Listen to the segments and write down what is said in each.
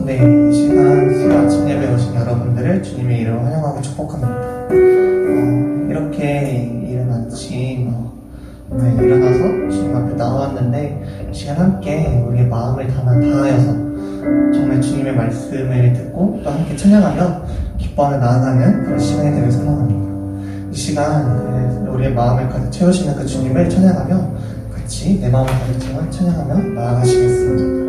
네, 이 시간 수요 아침 예배 오신 여러분들을 주님의 이름으로 환영하고 축복합니다. 이렇게 이른 아침 일어나서 주님 앞에 나왔는데 이 시간 함께 우리의 마음을 다하여서 정말 주님의 말씀을 듣고 또 함께 찬양하며 기뻐하며 나아가는 그런 시간이 되길 소망합니다. 이 시간 우리의 마음을 가득 채우시는 그 주님을 찬양하며 같이 내 마음을 가득 채워 찬양하며 나아가시겠습니다.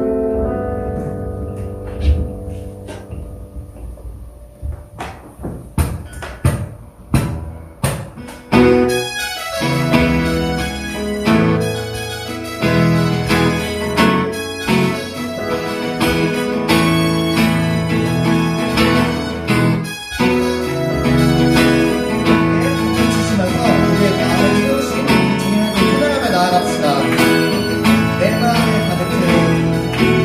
나아갑시다. 내 마음에 가득 채운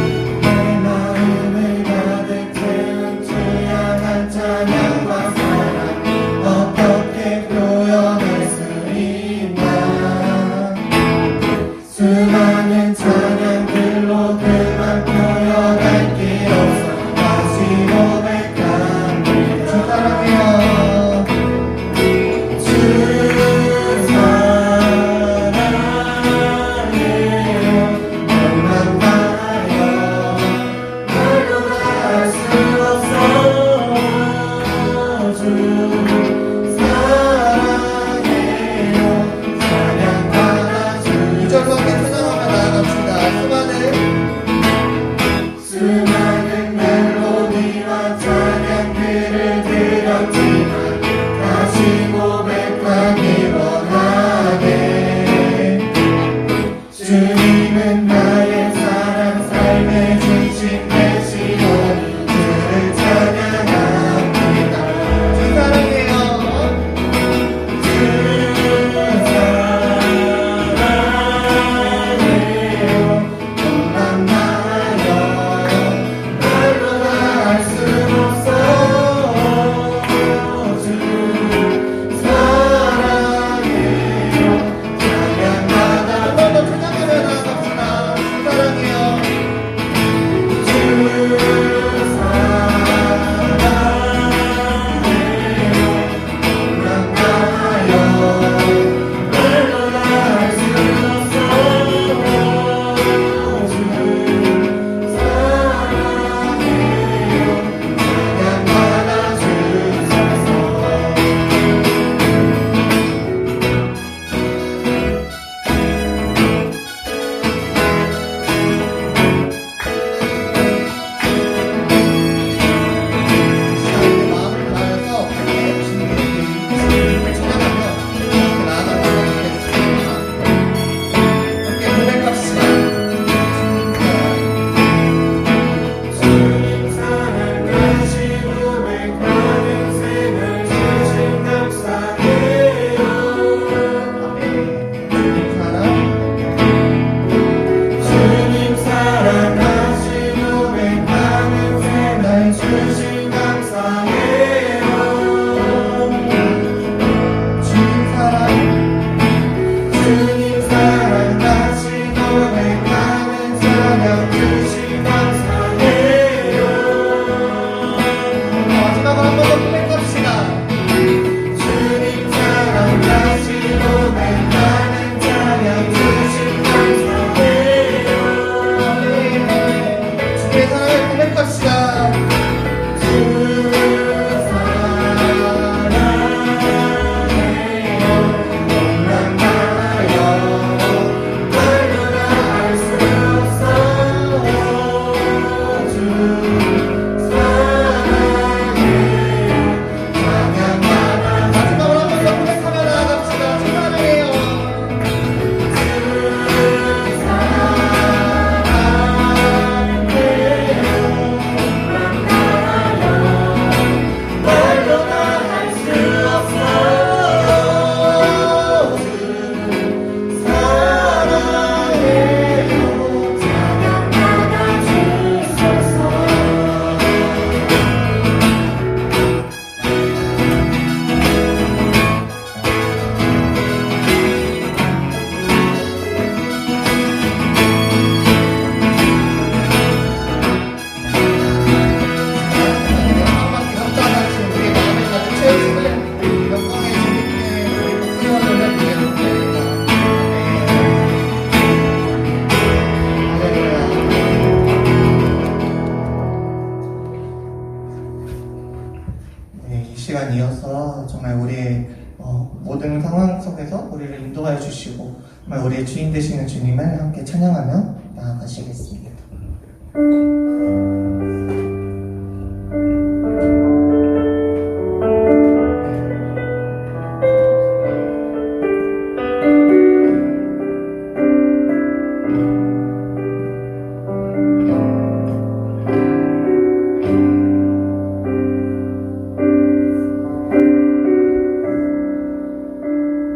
모든 상황 속에서 우리를 인도하여 주시고 정말 우리의 주인 되시는 주님을 함께 찬양하며 나아가시겠습니다.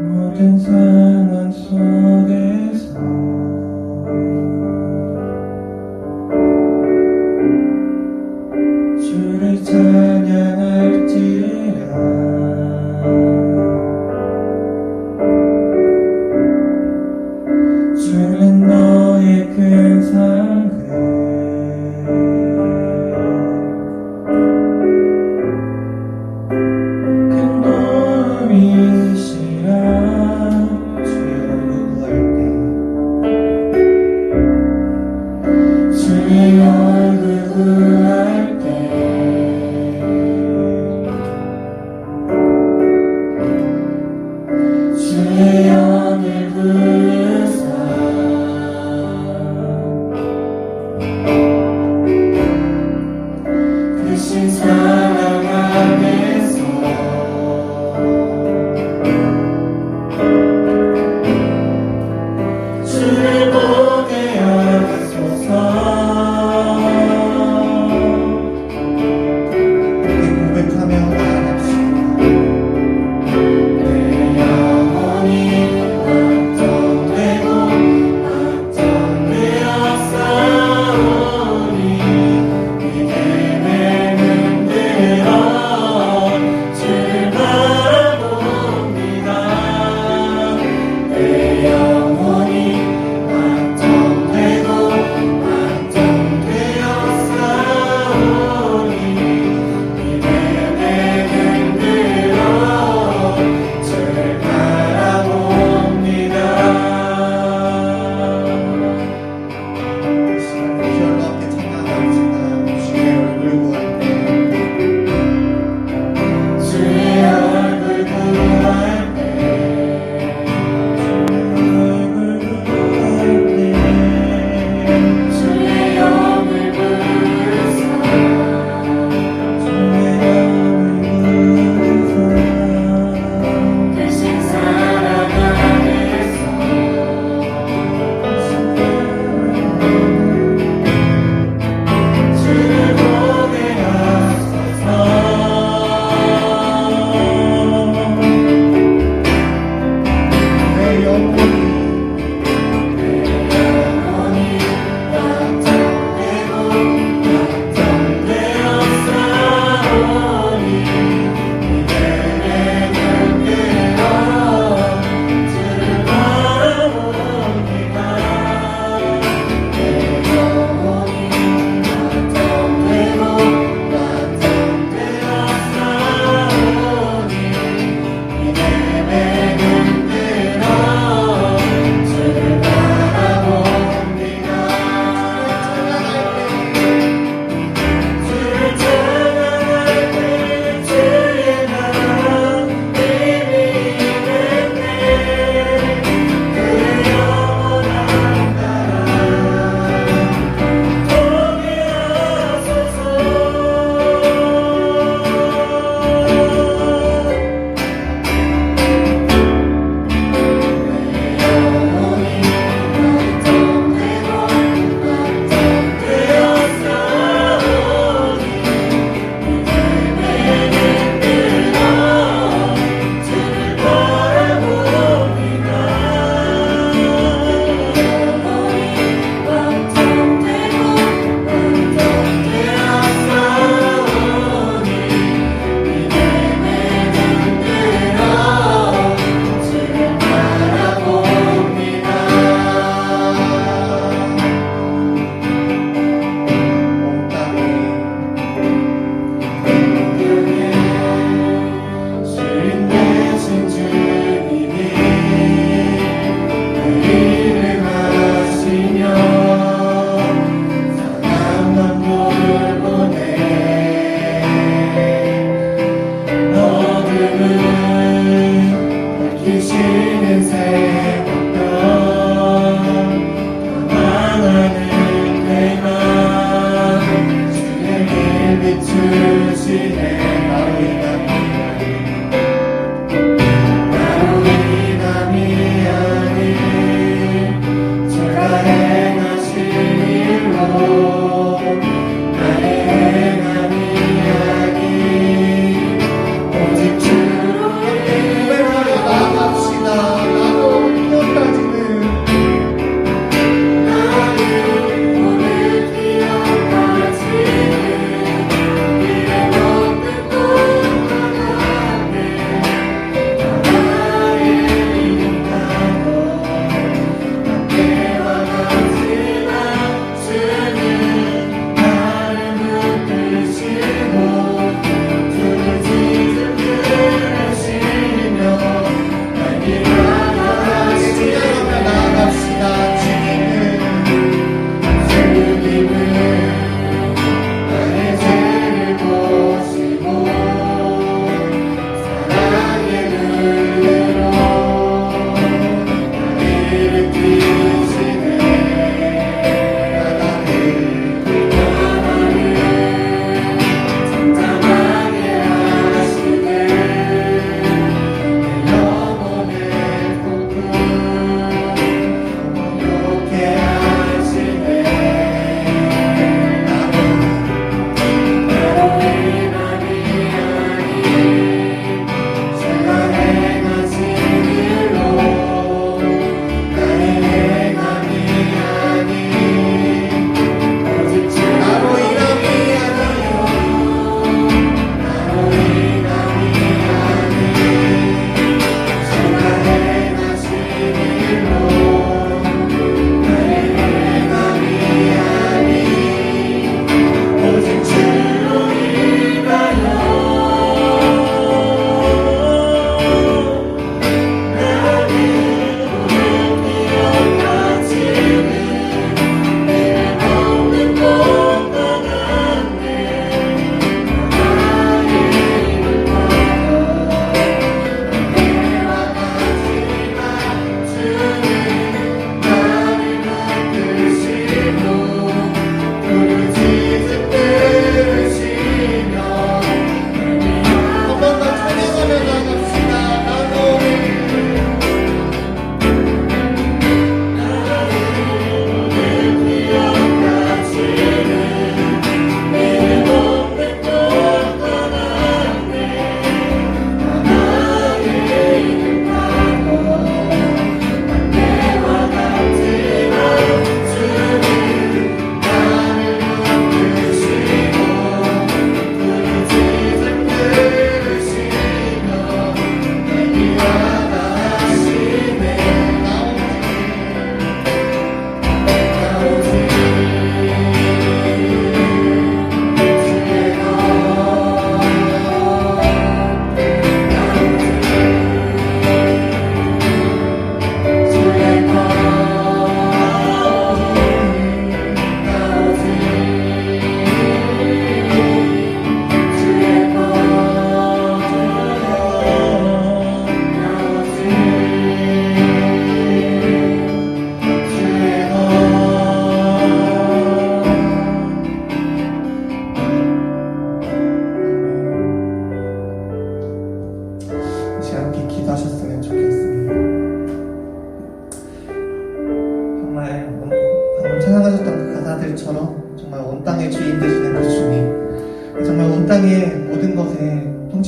모든 상황 속에서 주를 찬양할지라. 주는 너의 큰 상급 큰 도움이시라. 주의 얼굴 구할 때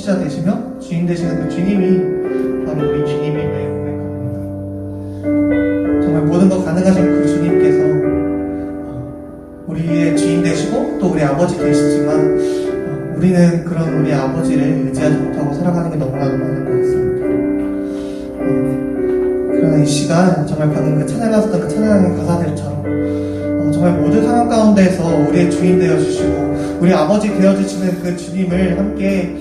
통치자 되시며 주인 되시는 그 주님이 바로 우리 주님임을 고백합니다. 정말 모든 것 가능하신 그 주님께서 우리의 주인 되시고 또 우리 아버지 되시지만 우리는 그런 우리 아버지를 의지하지 못하고 살아가는 게 너무나도 많은 것 같습니다. 그러나 이 시간 정말 방금 그 찬양하셨던 그 찬양의 가사들처럼 정말 모든 상황 가운데에서 우리의 주인 되어주시고 우리 아버지 되어주시는 그 주님을 함께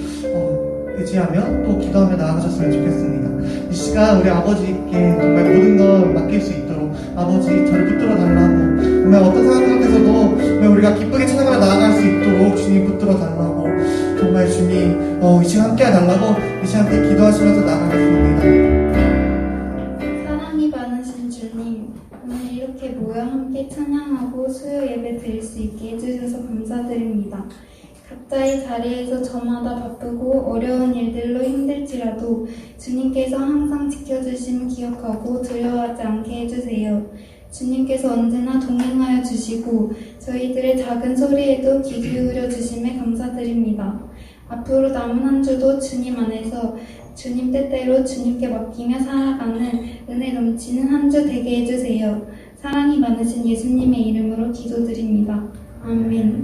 의지하며 또 기도하며 나아가셨으면 좋겠습니다. 이 시간 우리 아버지께 정말 모든 걸 맡길 수 있도록 아버지 저를 붙들어 달라고 정말 어떤 상황 가운데서도 정말 우리가 기쁘게 찬양하며 나아갈 수 있도록 주님 붙들어 달라고 정말 주님 이 시간 함께 해달라고 이 시간 함께 기도하시면서 나아가겠습니다. 사랑이 많으신 주님, 오늘 이렇게 모여 함께 찬양하고 수요 예배 드릴 수 있게 해주셔서 감사드립니다. 각자의 자리에서 저마다 바쁘고 어려운 일들로 힘들지라도 주님께서 항상 지켜주심을 기억하고 두려워하지 않게 해주세요. 주님께서 언제나 동행하여 주시고 저희들의 작은 소리에도 귀 기울여 주심에 감사드립니다. 앞으로 남은 한 주도 주님 안에서 주님 뜻대로 주님께 맡기며 살아가는 은혜 넘치는 한 주 되게 해주세요. 사랑이 많으신 예수님의 이름으로 기도드립니다. 아멘.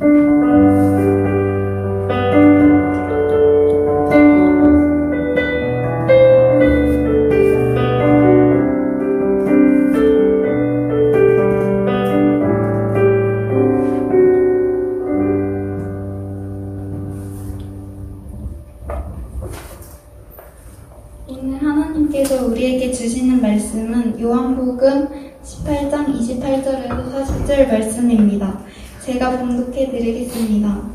오늘 하나님께서 우리에게 주시는 말씀은 요한복음 18장 28절에서 40절 말씀입니다. 제가 봉독해 드리겠습니다.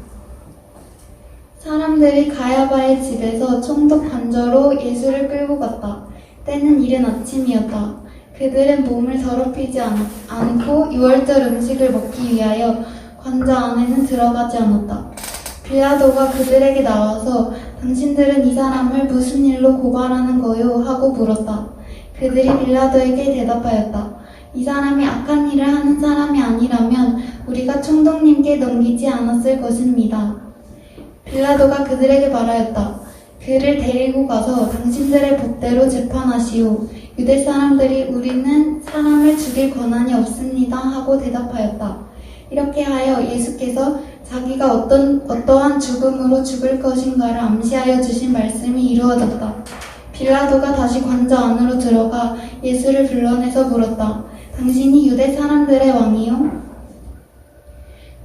사람들이 가야바의 집에서 총독 관저로 예수를 끌고 갔다. 때는 이른 아침이었다. 그들은 몸을 더럽히지 않고 유월절 음식을 먹기 위하여 관저 안에는 들어가지 않았다. 빌라도가 그들에게 나와서 당신들은 이 사람을 무슨 일로 고발하는 거요? 하고 물었다. 그들이 빌라도에게 대답하였다. 이 사람이 악한 일을 하는 사람이 아니라면 우리가 총독님께 넘기지 않았을 것입니다. 빌라도가 그들에게 말하였다. 그를 데리고 가서 당신들의 법대로 재판하시오. 유대 사람들이 우리는 사람을 죽일 권한이 없습니다. 하고 대답하였다. 이렇게 하여 예수께서 자기가 어떠한 죽음으로 죽을 것인가를 암시하여 주신 말씀이 이루어졌다. 빌라도가 다시 관저 안으로 들어가 예수를 불러내서 물었다. 당신이 유대 사람들의 왕이요?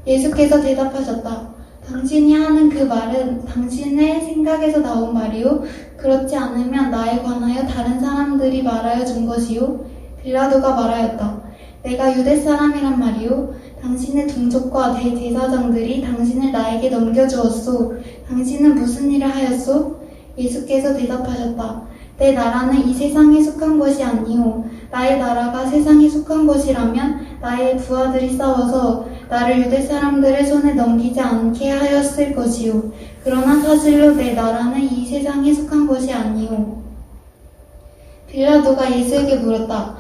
예수께서 대답하셨다. 당신이 하는 그 말은 당신의 생각에서 나온 말이요? 그렇지 않으면 나에 관하여 다른 사람들이 말하여 준 것이요? 빌라도가 말하였다. 내가 유대 사람이란 말이요? 당신의 동족과 대제사장들이 당신을 나에게 넘겨주었소. 당신은 무슨 일을 하였소? 예수께서 대답하셨다. 내 나라는 이 세상에 속한 것이 아니오. 나의 나라가 세상에 속한 것이라면 나의 부하들이 싸워서 나를 유대 사람들의 손에 넘기지 않게 하였을 것이오. 그러나 사실로 내 나라는 이 세상에 속한 것이 아니오. 빌라도가 예수에게 물었다.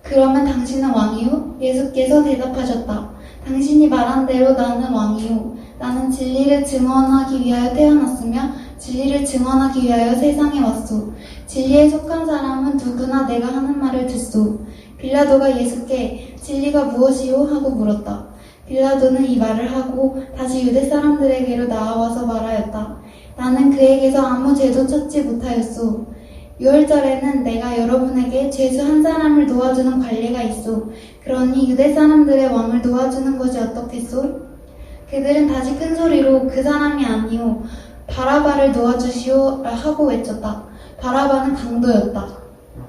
그러면 당신은 왕이오? 예수께서 대답하셨다. 당신이 말한 대로 나는 왕이오. 나는 진리를 증언하기 위하여 태어났으며 진리를 증언하기 위하여 세상에 왔소. 진리에 속한 사람은 누구나 내가 하는 말을 듣소. 빌라도가 예수께 진리가 무엇이오? 하고 물었다. 빌라도는 이 말을 하고 다시 유대 사람들에게로 나와서 말하였다. 나는 그에게서 아무 죄도 찾지 못하였소. 유월절에는 내가 여러분에게 죄수 한 사람을 놓아주는 관례가 있소. 그러니 유대 사람들의 왕을 놓아주는 것이 어떻겠소? 그들은 다시 큰 소리로 그 사람이 아니오. 바라바를 놓아주시오 하고 외쳤다. 바라바는 강도였다.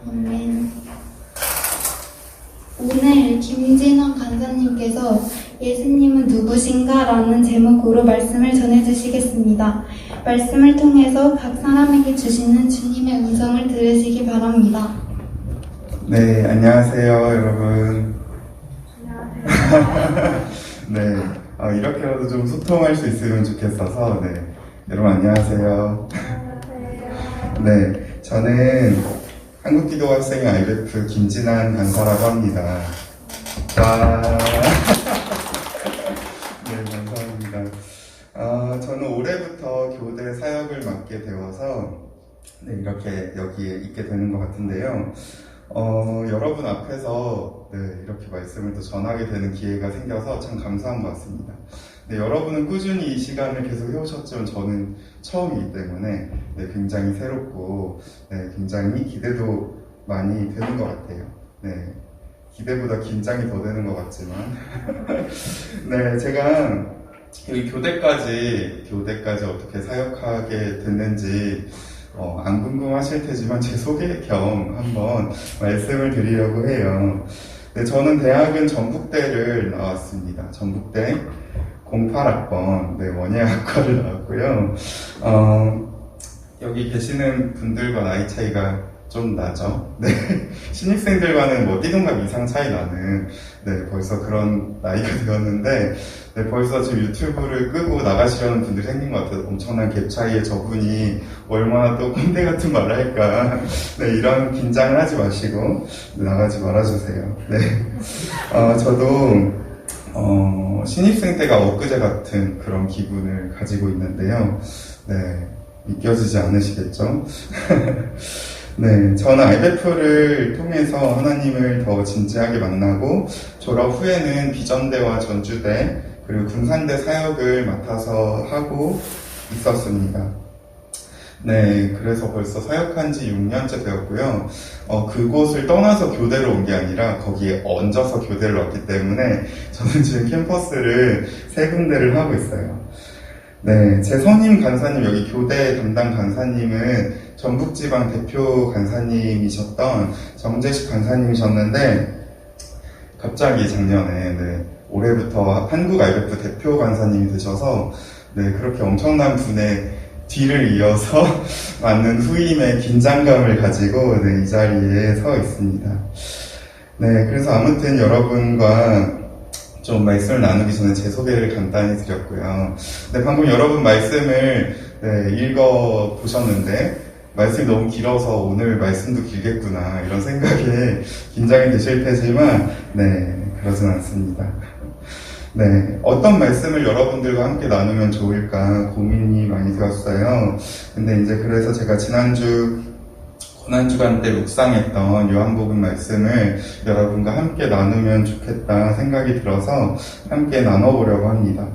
아멘. 오늘 김진원 간사님께서 예수님은 누구신가? 라는 제목으로 말씀을 전해주시겠습니다. 말씀을 통해서 각 사람에게 주시는 주님의 음성을 들으시기 바랍니다. 네, 안녕하세요, 여러분. 안녕하세요. 네, 이렇게라도 좀 소통할 수 있으면 좋겠어서, 네. 여러분, 안녕하세요. 안녕하세요. 네, 저는 한국기도 학생회 IBF 김진한 강사라고 합니다. 와. 네, 감사합니다. 저는 올해부터 교대 사역을 맡게 있게 되어서 네, 이렇게 여기에 있게 되는 것 같은데요. 여러분 앞에서 네, 이렇게 말씀을 또 전하게 되는 기회가 생겨서 참 감사한 것 같습니다. 네, 여러분은 꾸준히 이 시간을 계속 해오셨지만 저는 처음이기 때문에 네, 굉장히 새롭고 네, 굉장히 기대도 많이 되는 것 같아요. 네, 기대보다 긴장이 더 되는 것 같지만 네, 제가 여기 교대까지 어떻게 사역하게 됐는지 안 궁금하실 테지만 제 소개 겸 한번 말씀을 드리려고 해요. 네, 저는 대학은 전북대를 나왔습니다. 전북대 08학번 원예학과를 나왔고요. 여기 계시는 분들과 나이 차이가 좀 나죠. 네, 신입생들과는 띠동갑 이상 차이 나는 벌써 그런 나이가 되었는데 벌써 지금 유튜브를 끄고 나가시려는 분들이 생긴 것 같아요. 엄청난 갭 차이에 저분이 얼마나 또 꼰대 같은 말을 할까. 네, 이런 긴장을 하지 마시고 나가지 말아주세요. 네, 저도 신입생 때가 엊그제 같은 그런 기분을 가지고 있는데요. 네, 믿겨지지 않으시겠죠? 네, 저는 IBF를 통해서 하나님을 더 진지하게 만나고 졸업 후에는 비전대와 전주대 그리고 군산대 사역을 맡아서 하고 있었습니다. 네, 그래서 벌써 사역한 지 6년째 되었고요. 그곳을 떠나서 교대로 온 게 아니라 거기에 얹어서 교대를 왔기 때문에 저는 지금 캠퍼스를 3군데를 하고 있어요. 네, 제 선임 간사님, 여기 교대 담당 간사님은 전북지방 대표 간사님이셨던 정재식 간사님이셨는데 갑자기 작년에 올해부터 한국 IBF 대표 간사님이 되셔서 그렇게 엄청난 분의 뒤를 이어서 맞는 후임의 긴장감을 가지고 이 자리에 서 있습니다. 네, 그래서 아무튼 여러분과 좀 말씀을 나누기 전에 제 소개를 간단히 드렸고요. 네, 방금 여러분 말씀을 읽어보셨는데 말씀이 너무 길어서 오늘 말씀도 길겠구나 이런 생각에 긴장이 되실 테지만 그러진 않습니다. 네, 어떤 말씀을 여러분들과 함께 나누면 좋을까 고민이 많이 되었어요. 근데 이제 그래서 제가 지난주 고난주간 때 묵상했던 요한복음 말씀을 여러분과 함께 나누면 좋겠다 생각이 들어서 함께 나눠보려고 합니다.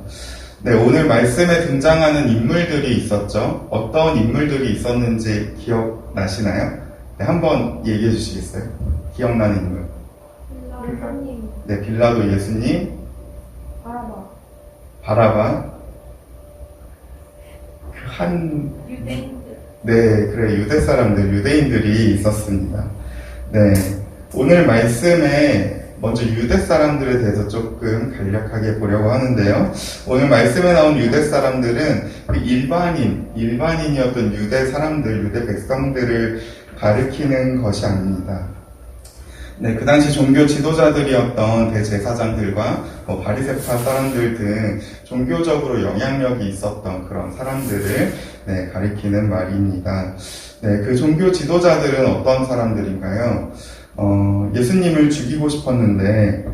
네, 오늘 말씀에 등장하는 인물들이 있었죠. 어떤 인물들이 있었는지 기억나시나요? 네, 한번 얘기해 주시겠어요? 기억나는 인물. 예수님. 네, 빌라도 예수님. 바라바. 유대인들. 네, 그래, 유대 사람들, 유대인들이 있었습니다. 네, 오늘 말씀에 먼저 유대 사람들에 대해서 조금 간략하게 보려고 하는데요. 오늘 말씀에 나온 유대 사람들은 일반인이었던 유대 사람들, 유대 백성들을 가리키는 것이 아닙니다. 네, 그 당시 종교 지도자들이었던 대제사장들과 바리새파 사람들 등 종교적으로 영향력이 있었던 그런 사람들을 가리키는 말입니다. 네, 그 종교 지도자들은 어떤 사람들인가요? 예수님을 죽이고 싶었는데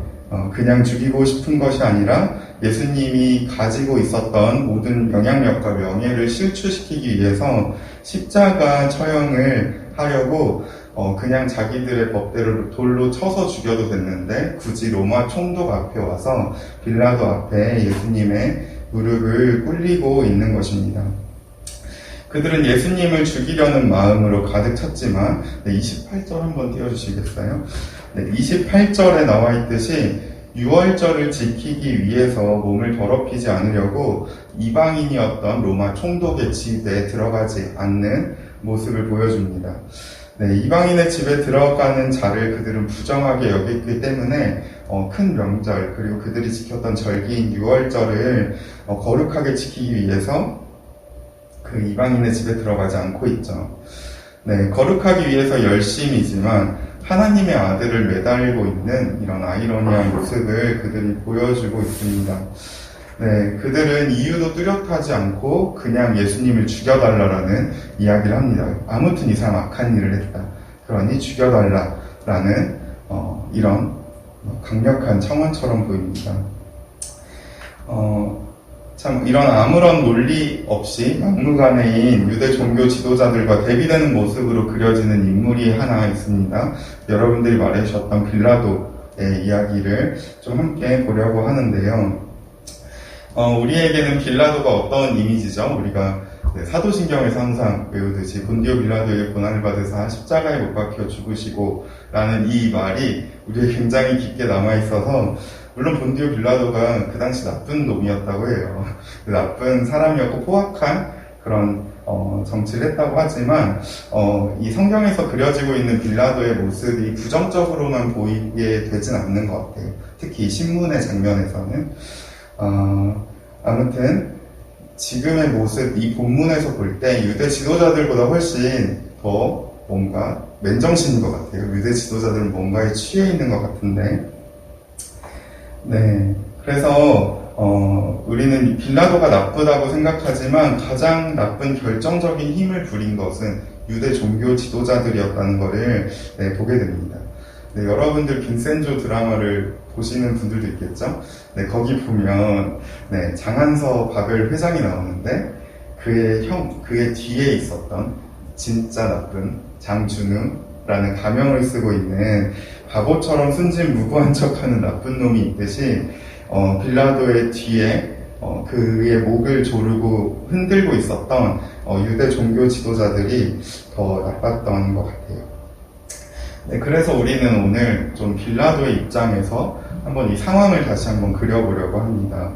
그냥 죽이고 싶은 것이 아니라 예수님이 가지고 있었던 모든 영향력과 명예를 실추시키기 위해서 십자가 처형을 하려고 그냥 자기들의 법대로 돌로 쳐서 죽여도 됐는데 굳이 로마 총독 앞에 와서 빌라도 앞에 예수님의 무릎을 꿇리고 있는 것입니다. 그들은 예수님을 죽이려는 마음으로 가득 찼지만 28절 한번 띄워주시겠어요? 28절에 나와 있듯이 유월절을 지키기 위해서 몸을 더럽히지 않으려고 이방인이었던 로마 총독의 집에 들어가지 않는 모습을 보여줍니다. 네, 이방인의 집에 들어가는 자를 그들은 부정하게 여겼기 때문에 큰 명절 그리고 그들이 지켰던 절기인 유월절을 거룩하게 지키기 위해서 그 이방인의 집에 들어가지 않고 있죠. 네, 거룩하기 위해서 열심이지만 하나님의 아들을 매달리고 있는 이런 아이러니한 모습을 그들이 보여주고 있습니다. 네, 그들은 이유도 뚜렷하지 않고 그냥 예수님을 죽여달라라는 이야기를 합니다. 아무튼 이 사람 악한 일을 했다. 그러니 죽여달라라는 이런 강력한 청원처럼 보입니다. 참 이런 아무런 논리 없이 막무가내인 유대 종교 지도자들과 대비되는 모습으로 그려지는 인물이 하나 있습니다. 여러분들이 말해주셨던 빌라도의 이야기를 좀 함께 보려고 하는데요. 우리에게는 빌라도가 어떤 이미지죠? 우리가 사도신경에서 항상 외우듯이 본디오 빌라도의 고난을 받으사 십자가에 못 박혀 죽으시고 라는 이 말이 우리에 굉장히 깊게 남아있어서, 물론 본디오 빌라도가 그 당시 나쁜 놈이었다고 해요. 나쁜 사람이었고 포악한 그런 정치를 했다고 하지만 이 성경에서 그려지고 있는 빌라도의 모습이 부정적으로만 보이게 되진 않는 것 같아요. 특히 이 신문의 장면에서는 아무튼 지금의 모습, 이 본문에서 볼 때 유대 지도자들보다 훨씬 더 뭔가 맨정신인 것 같아요. 유대 지도자들은 뭔가에 취해 있는 것 같은데, 네, 그래서 우리는 빌라도가 나쁘다고 생각하지만 가장 나쁜 결정적인 힘을 부린 것은 유대 종교 지도자들이었다는 것을 보게 됩니다. 네, 여러분들 빈센조 드라마를 보시는 분들도 있겠죠? 네, 거기 보면 장한서 바벨 회장이 나오는데 그의 뒤에 있었던 진짜 나쁜 장준우라는 가명을 쓰고 있는 바보처럼 순진무구한 척하는 나쁜 놈이 있듯이 빌라도의 뒤에 그의 목을 조르고 흔들고 있었던 유대 종교 지도자들이 더 나빴던 것 같아요. 네, 그래서 우리는 오늘 좀 빌라도의 입장에서 한번 이 상황을 다시 한번 그려보려고 합니다.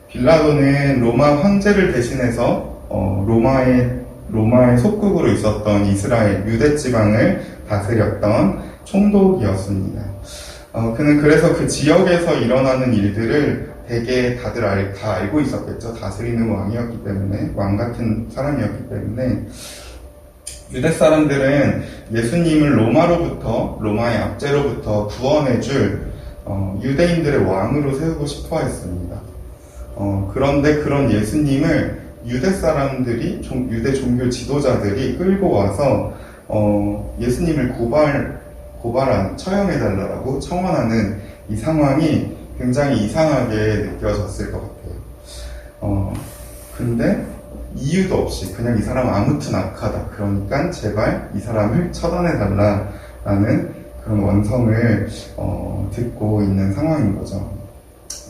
빌라도는 로마 황제를 대신해서 로마의 속국으로 있었던 이스라엘 유대 지방을 다스렸던 총독이었습니다. 그는 그래서 그 지역에서 일어나는 일들을 되게 다들 다 알고 있었겠죠. 다스리는 왕이었기 때문에, 왕 같은 사람이었기 때문에. 유대 사람들은 예수님을 로마의 압제로부터 구원해줄 유대인들의 왕으로 세우고 싶어 했습니다. 그런데 그런 예수님을 유대 사람들이, 유대 종교 지도자들이 끌고 와서 예수님을 처형해달라고 청원하는 이 상황이 굉장히 이상하게 느껴졌을 것 같아요. 근데 이유도 없이 그냥 이 사람 아무튼 악하다, 그러니까 제발 이 사람을 처단해달라라는 그런 원성을 듣고 있는 상황인 거죠.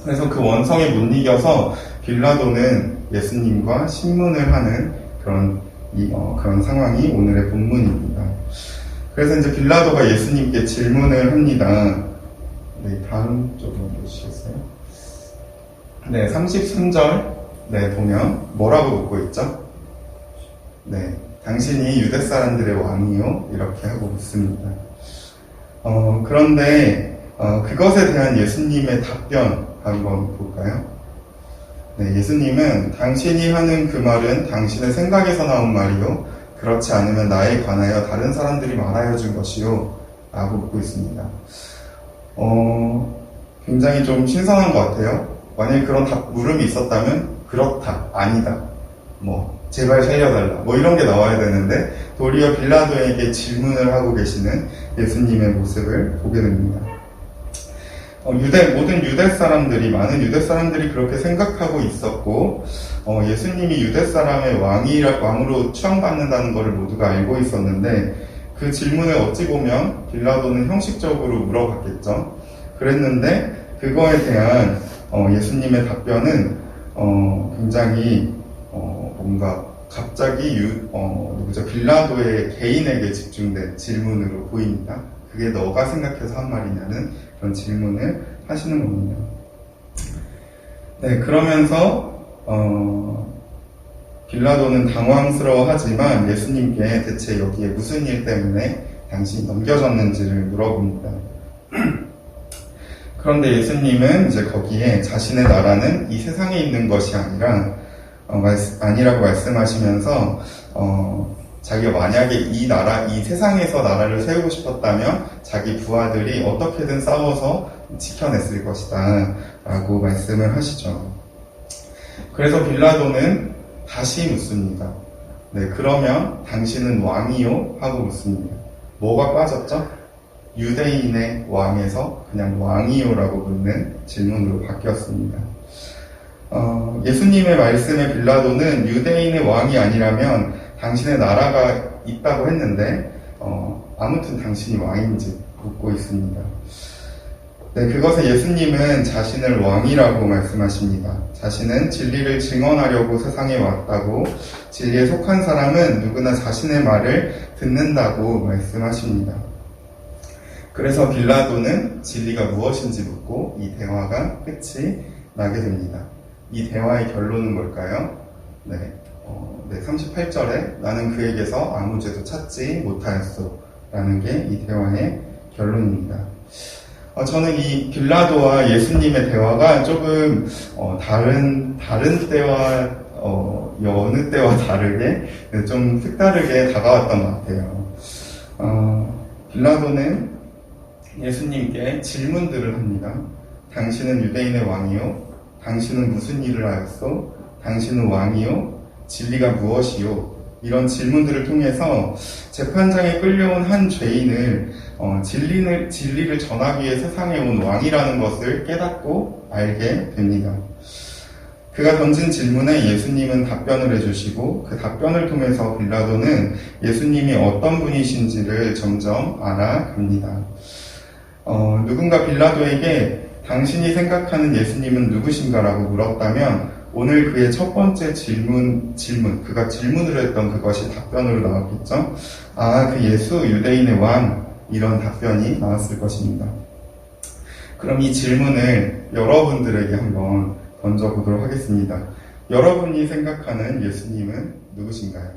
그래서 그 원성에 못 이겨서 빌라도는 예수님과 신문을 하는 그런 상황이 오늘의 본문입니다. 그래서 이제 빌라도가 예수님께 질문을 합니다. 네, 다음 쪽으로 보시겠어요? 네, 33절 보면 뭐라고 묻고 있죠? 네, 당신이 유대 사람들의 왕이요? 이렇게 하고 묻습니다. 그런데 그것에 대한 예수님의 답변 한번 볼까요? 네, 예수님은 당신이 하는 그 말은 당신의 생각에서 나온 말이요, 그렇지 않으면 나에 관하여 다른 사람들이 말하여 준 것이요? 라고 묻고 있습니다. 굉장히 좀 신선한 것 같아요. 만약에 그런 물음이 있었다면 그렇다, 아니다, 제발 살려달라, 이런 게 나와야 되는데 도리어 빌라도에게 질문을 하고 계시는 예수님의 모습을 보게 됩니다. 많은 유대 사람들이 그렇게 생각하고 있었고, 예수님이 유대 사람의 왕으로 추앙받는다는 것을 모두가 알고 있었는데, 그 질문을 어찌 보면 빌라도는 형식적으로 물어봤겠죠. 그랬는데 그거에 대한 예수님의 답변은 굉장히 뭔가 갑자기 빌라도의 개인에게 집중된 질문으로 보입니다. 그게 너가 생각해서 한 말이냐는 그런 질문을 하시는 겁니다. 네, 그러면서 빌라도는 당황스러워하지만 예수님께 대체 여기에 무슨 일 때문에 당신이 넘겨졌는지를 물어봅니다. 그런데 예수님은 이제 거기에 자신의 나라는 이 세상에 있는 것이 아니라고 말씀하시면서 자기가 만약에 이 세상에서 나라를 세우고 싶었다면 자기 부하들이 어떻게든 싸워서 지켜냈을 것이다 라고 말씀을 하시죠. 그래서 빌라도는 다시 묻습니다. 네, 그러면 당신은 왕이요? 하고 묻습니다. 뭐가 빠졌죠? 유대인의 왕에서 그냥 왕이요라고 묻는 질문으로 바뀌었습니다. 예수님의 말씀에 빌라도는 유대인의 왕이 아니라면 당신의 나라가 있다고 했는데 아무튼 당신이 왕인지 묻고 있습니다. 네, 그것에 예수님은 자신을 왕이라고 말씀하십니다. 자신은 진리를 증언하려고 세상에 왔다고, 진리에 속한 사람은 누구나 자신의 말을 듣는다고 말씀하십니다. 그래서 빌라도는 진리가 무엇인지 묻고 이 대화가 끝이 나게 됩니다. 이 대화의 결론은 뭘까요? 네, 38절에 나는 그에게서 아무 죄도 찾지 못하였소 라는 게 이 대화의 결론입니다. 저는 이 빌라도와 예수님의 대화가 조금 다른 때와 여느 때와 다르게 좀 색다르게 다가왔던 것 같아요. 빌라도는 예수님께 질문들을 합니다. 당신은 유대인의 왕이요? 당신은 무슨 일을 하였소? 당신은 왕이요? 진리가 무엇이요? 이런 질문들을 통해서 재판장에 끌려온 한 죄인을 진리를 전하기 위해 세상에 온 왕이라는 것을 깨닫고 알게 됩니다. 그가 던진 질문에 예수님은 답변을 해주시고 그 답변을 통해서 빌라도는 예수님이 어떤 분이신지를 점점 알아갑니다. 누군가 빌라도에게 당신이 생각하는 예수님은 누구신가라고 물었다면 오늘 그의 첫 번째 질문, 그가 질문을 했던 그것이 답변으로 나왔겠죠? 그 예수 유대인의 왕, 이런 답변이 나왔을 것입니다. 그럼 이 질문을 여러분들에게 한번 던져보도록 하겠습니다. 여러분이 생각하는 예수님은 누구신가요?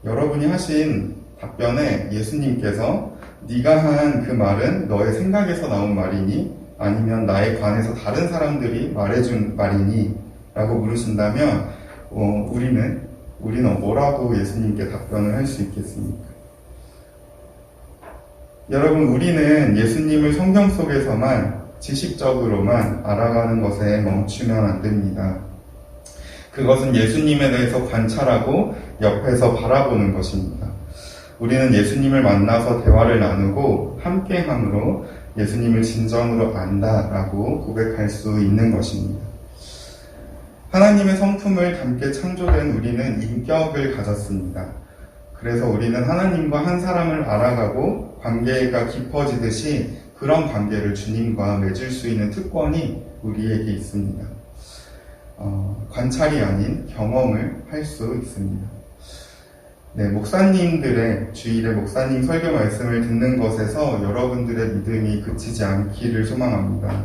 여러분이 하신 답변에 예수님께서 네가 한 그 말은 너의 생각에서 나온 말이니? 아니면 나에 관해서 다른 사람들이 말해준 말이니? 라고 물으신다면 우리는 뭐라고 예수님께 답변을 할 수 있겠습니까? 여러분, 우리는 예수님을 성경 속에서만 지식적으로만 알아가는 것에 멈추면 안 됩니다. 그것은 예수님에 대해서 관찰하고 옆에서 바라보는 것입니다. 우리는 예수님을 만나서 대화를 나누고 함께함으로 예수님을 진정으로 안다라고 고백할 수 있는 것입니다. 하나님의 성품을 담게 창조된 우리는 인격을 가졌습니다. 그래서 우리는 하나님과 한 사람을 알아가고 관계가 깊어지듯이 그런 관계를 주님과 맺을 수 있는 특권이 우리에게 있습니다. 관찰이 아닌 경험을 할 수 있습니다. 네, 목사님들의 주일에 목사님 설교 말씀을 듣는 것에서 여러분들의 믿음이 그치지 않기를 소망합니다.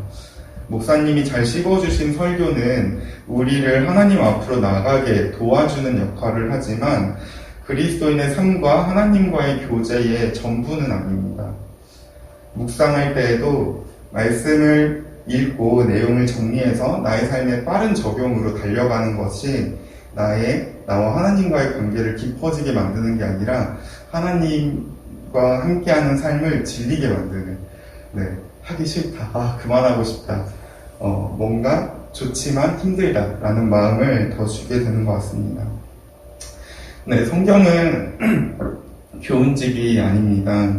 목사님이 잘 씹어주신 설교는 우리를 하나님 앞으로 나가게 도와주는 역할을 하지만 그리스도인의 삶과 하나님과의 교제의 전부는 아닙니다. 묵상할 때에도 말씀을 읽고 내용을 정리해서 나의 삶에 빠른 적용으로 달려가는 것이 나와 하나님과의 관계를 깊어지게 만드는 게 아니라 하나님과 함께하는 삶을 질리게 만드는, 하기 싫다, 그만하고 싶다, 뭔가 좋지만 힘들다라는 마음을 더 주게 되는 것 같습니다. 네, 성경은 교훈집이 아닙니다.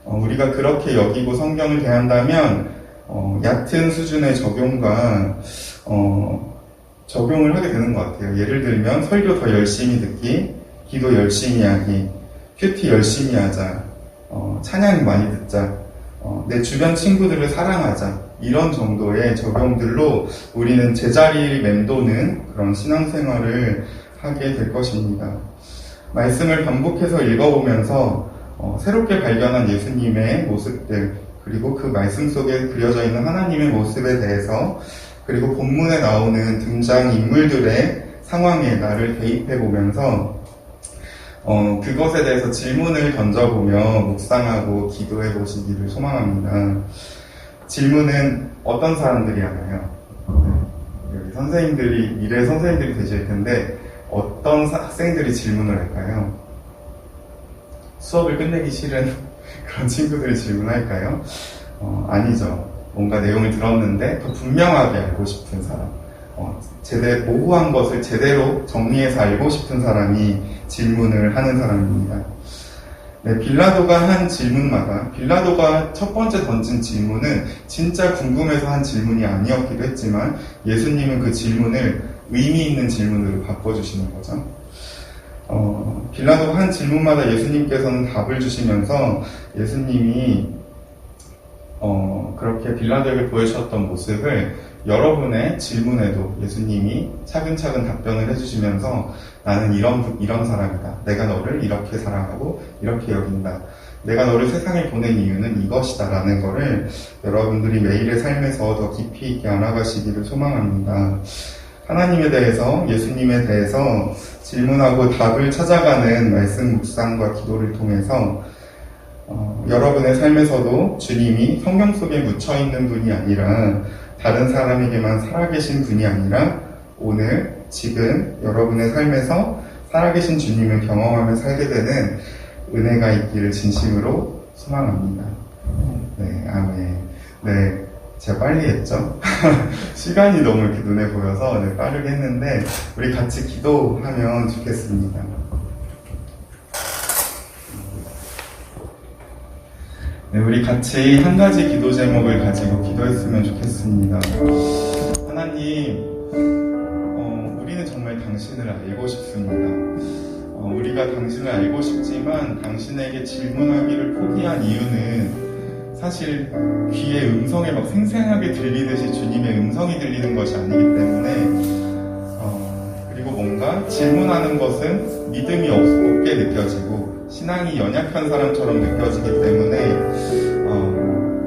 우리가 그렇게 여기고 성경을 대한다면 얕은 수준의 적용을 하게 되는 것 같아요. 예를 들면 설교 더 열심히 듣기, 기도 열심히 하기, 큐티 열심히 하자, 찬양 많이 듣자, 내 주변 친구들을 사랑하자, 이런 정도의 적용들로 우리는 제자리를 맴도는 그런 신앙생활을 하게 될 것입니다. 말씀을 반복해서 읽어보면서 새롭게 발견한 예수님의 모습들, 그리고 그 말씀 속에 그려져 있는 하나님의 모습에 대해서, 그리고 본문에 나오는 등장인물들의 상황에 나를 대입해보면서 그것에 대해서 질문을 던져보며 묵상하고 기도해 보시기를 소망합니다. 질문은 어떤 사람들이 하나요? 여기 선생님들이, 미래 선생님들이 되실 텐데 어떤 학생들이 질문을 할까요? 수업을 끝내기 싫은 그런 친구들이 질문할까요? 아니죠. 뭔가 내용을 들었는데 더 분명하게 알고 싶은 사람, 모호한 것을 제대로 정리해서 알고 싶은 사람이 질문을 하는 사람입니다. 네, 빌라도가 한 질문마다, 빌라도가 첫 번째 던진 질문은 진짜 궁금해서 한 질문이 아니었기도 했지만 예수님은 그 질문을 의미 있는 질문으로 바꿔주시는 거죠. 빌라도가 한 질문마다 예수님께서는 답을 주시면서 예수님이 그렇게 빌라도에게 보여주셨던 모습을 여러분의 질문에도 예수님이 차근차근 답변을 해주시면서 나는 이런 사람이다. 내가 너를 이렇게 사랑하고 이렇게 여긴다. 내가 너를 세상에 보낸 이유는 이것이다. 라는 거를 여러분들이 매일의 삶에서 더 깊이 있게 알아가시기를 소망합니다. 하나님에 대해서, 예수님에 대해서 질문하고 답을 찾아가는 말씀 묵상과 기도를 통해서 여러분의 삶에서도 주님이 성경 속에 묻혀있는 분이 아니라 다른 사람에게만 살아계신 분이 아니라 오늘, 지금 여러분의 삶에서 살아계신 주님을 경험하며 살게 되는 은혜가 있기를 진심으로 소망합니다. 네, 아멘. 네, 제가 빨리 했죠? 시간이 너무 이렇게 눈에 보여서 빠르게 했는데 우리 같이 기도하면 좋겠습니다. 네, 우리 같이 한 가지 기도 제목을 가지고 기도했으면 좋겠습니다. 하나님, 우리는 정말 당신을 알고 싶습니다. 우리가 당신을 알고 싶지만 당신에게 질문하기를 포기한 이유는 사실 귀에 음성에 막 생생하게 들리듯이 주님의 음성이 들리는 것이 아니기 때문에 그리고 뭔가 질문하는 것은 믿음이 없게 느껴지고 신앙이 연약한 사람처럼 느껴지기 때문에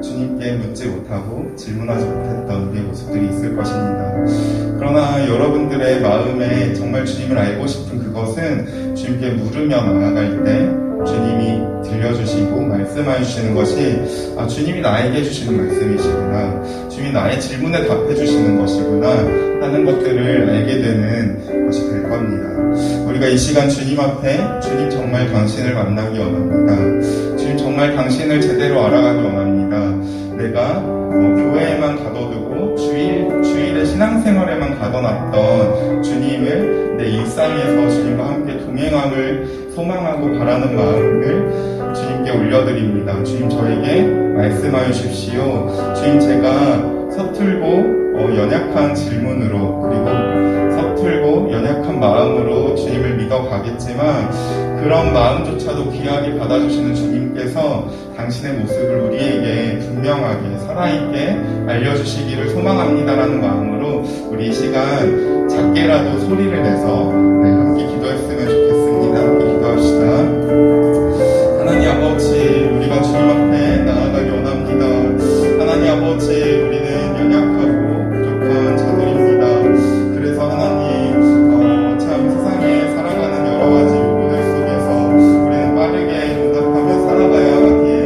주님께 묻지 못하고 질문하지 못했던 우리의 모습들이 있을 것입니다. 그러나 여러분들의 마음에 정말 주님을 알고 싶은 그것은 주님께 물으며 나아갈 때 주님이 들려주시고 말씀해 주시는 것이 주님이 나에게 주시는 말씀이시구나, 주님이 나의 질문에 답해 주시는 것이구나 하는 것들을 알게 되는 것이 될 겁니다. 우리가 이 시간 주님 앞에 주님 정말 당신을 만나기 원합니다. 주님 정말 당신을 제대로 알아가기 원합니다. 내가 교회에만 가둬두고 주일에 신앙생활에만 가둬놨던 주님을 내 일상에서 주님과 함께 동행함을 소망하고 바라는 마음을 주님께 올려드립니다. 주님 저에게 말씀하여 주십시오. 주님 제가 서툴고 연약한 질문으로 그리고 서툴고 연약한 마음으로 주님을 믿어가겠지만 그런 마음조차도 귀하게 받아주시는 주님께서 당신의 모습을 우리에게 분명하게 살아있게 알려주시기를 소망합니다라는 마음으로 우리 이 시간 작게라도 소리를 내서 함께 기도했으면 좋겠습니다. 함께 기도합시다. 하나님 아버지, 우리가 주님 앞에 나아가기 원합니다. 하나님 아버지, 우리는 연약하고 부족한 자들입니다. 그래서 하나님 참 세상에 살아가는 여러 가지 요구들 속에서 우리는 빠르게 응답하며 살아가야 하기에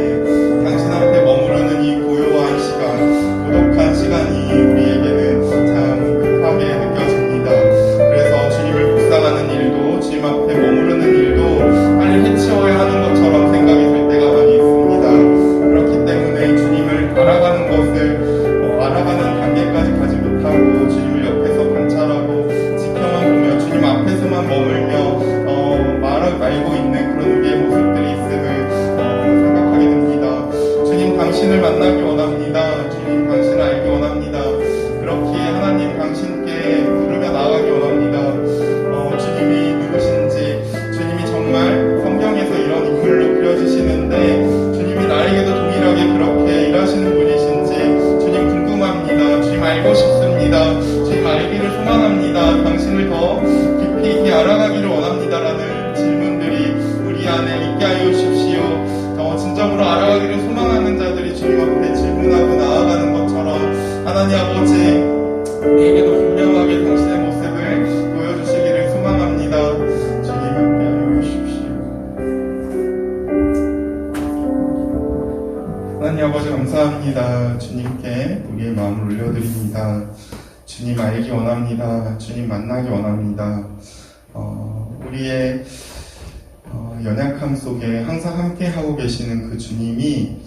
당신 앞에 머무르는 이 고요한 시간, 고독한 시간이 우리에게는 참 급하게 느껴집니다. 그래서 주님을 묵상하는 일도, 주님 앞에 머무르는 일도 빨리 해치워야 하는 것처럼 생각이 들 때가 많이 있습니다. 그렇기 때문에 주님을 알아가는 것을 알아가는 단계까지 가지 못하고 주님을 옆에서 관찰하고 지켜만 보며 주님 앞에서만 머물며 알고 있는 그런 우리의 모습들이 있음을 생각하게 됩니다. 주님 당신을 만나기 원합니다. 주님 당신을 알기 원합니다. 그렇게 하나님 당신께 부르며 나아가기 원합니다. 주님이 누구신지, 주님이 정말 성경에서 이런 인물로 그려지시는데 주님이 나에게도 동일하게 그렇게 일하시는 분이신지 주님 궁금합니다. 주님 알고 싶습니다. 주님 알기를 소망합니다. 당신을 더 깊이 있게 알아가기를 원합니다라는 질문들이 우리 안에 있게 하여 주십시오. 진정으로 알아가기를 소망하는 자들이 주님 앞에 질문하고 나아가는 것처럼 하나님 아버지, 우리에게도 분명하게 당신의 모습을 보여주시기를 소망합니다. 주님 함께 하여 주십시오. 하나님 아버지 감사합니다. 주님께 우리의 마음을 올려드립니다. 주님 알기 원합니다. 주님 만나기 원합니다. 우리의 연약함 속에 항상 함께 하고 계시는 그 주님이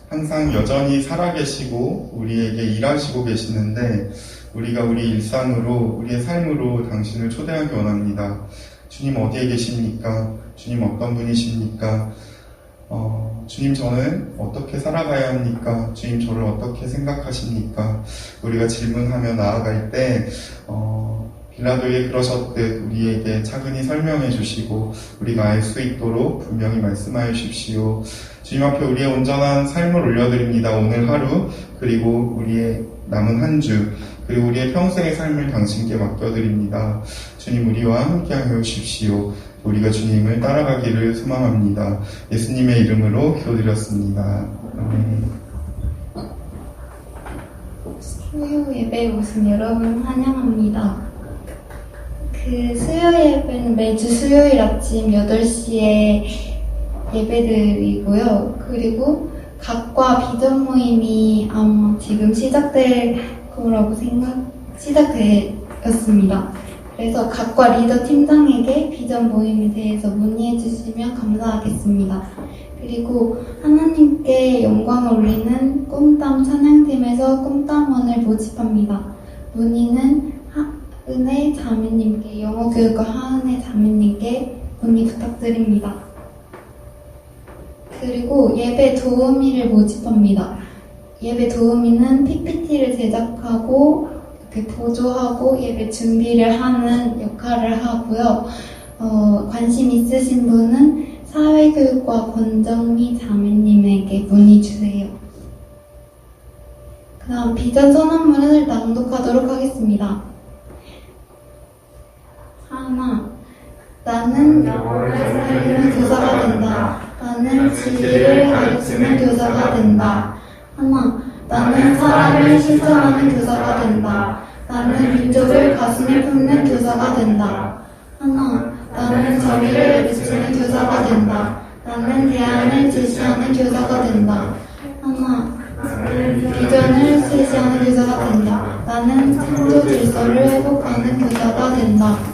항상 여전히 살아계시고 우리에게 일하시고 계시는데 우리가 우리 일상으로, 우리의 삶으로 당신을 초대하기 원합니다. 주님 어디에 계십니까? 주님 어떤 분이십니까? 주님, 저는 어떻게 살아가야 합니까? 주님, 저를 어떻게 생각하십니까? 우리가 질문하며 나아갈 때 빌라도에게 그러셨듯 우리에게 차근히 설명해 주시고 우리가 알 수 있도록 분명히 말씀하여 주십시오. 주님 앞에 우리의 온전한 삶을 올려드립니다. 오늘 하루, 그리고 우리의 남은 한 주, 그리고 우리의 평생의 삶을 당신께 맡겨드립니다. 주님, 우리와 함께하여 주십시오. 우리가 주님을 따라가기를 소망합니다. 예수님의 이름으로 기도드렸습니다. 아멘. 수요 예배에 오신 여러분 환영합니다. 수요 예배는 매주 수요일 아침 8시에 예배드리고요. 그리고 각과 비전 모임이 아마 지금 시작되었습니다. 그래서 각과 리더 팀장에게 비전 모임에 대해서 문의해 주시면 감사하겠습니다. 그리고 하나님께 영광을 올리는 꿈땀 찬양팀에서 꿈땀원을 모집합니다. 문의는 은혜 자매님께, 영어교육과 하은혜 자매님께 문의 부탁드립니다. 그리고 예배 도우미를 모집합니다. 예배 도우미는 PPT를 제작하고 보조하고 예배 준비를 하는 역할을 하고요. 관심 있으신 분은 사회교육과 권정미 자매님에게 문의 주세요. 그 다음 비전 선언문을 낭독하도록 하겠습니다. 하나, 나는 영혼을 살리는 교사가 된다. 나는 진리를 가르치는 교사가 된다. 하나, 나는 사랑을 실천하는 교사가 된다. 나는 민족을 가슴에 품는 교사가 된다. 하나, 나는 정의를 비추는 교사가 된다. 나는 대안을 제시하는 교사가 된다. 하나, 나는 비전을 제시하는 교사가 된다. 나는 창조 질서를 회복하는 교사가 된다.